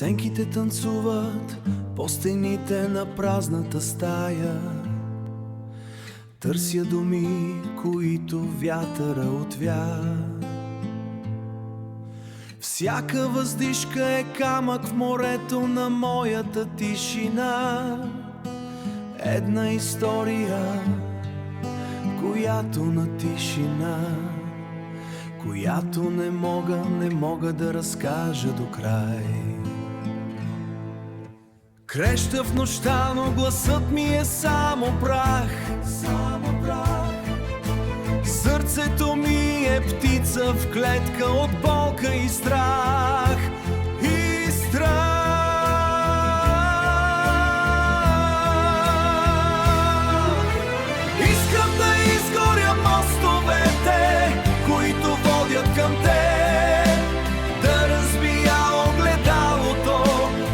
Сенките танцуват по стените на празната стая. Търся думи, които вятъра отвя. Всяка въздишка е камък в морето на моята тишина. Една история, която на тишина, която не мога да разкажа до край. Креща в нощта, но гласът ми е само прах. Сърцето ми е птица в клетка от болка и страх. И страх. Искам да изгоря мостовете, които водят към те, да разбия огледалото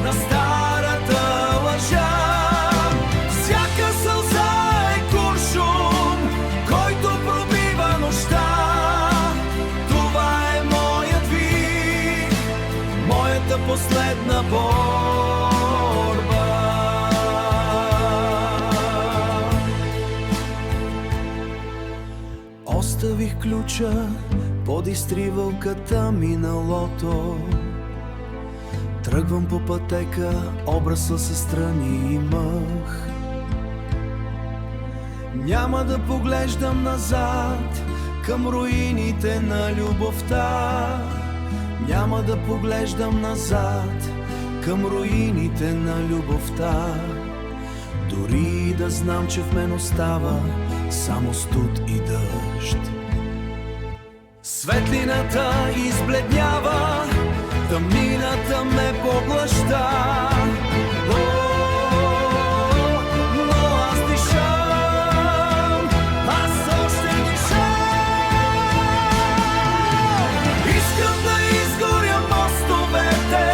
на старата лъжа. Всяка сълза е куршум, който пробива нощта. Това е моят вик, моята последна борба. Оставих ключа под изтривалката миналото. Тръгвам по пътека, обръсла се страни и мъх. Няма да поглеждам назад към руините на любовта. Няма да поглеждам назад към руините на любовта. Дори да знам, че в мен остава само студ и дъжд. Светлината избледнява, тъмнината ме поглъща. Но аз дишам, аз още дишам. Искам да изгоря мостовете,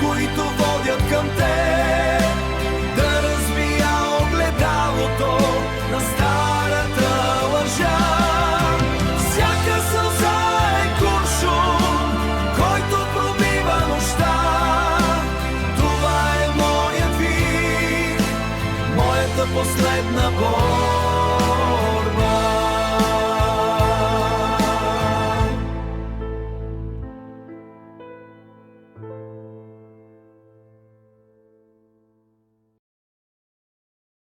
които водят към те, да разбия огледалото на старата лъжа. Всяка сълза е куршум, който пробива нощта. Това е моят вик, моята последна борба.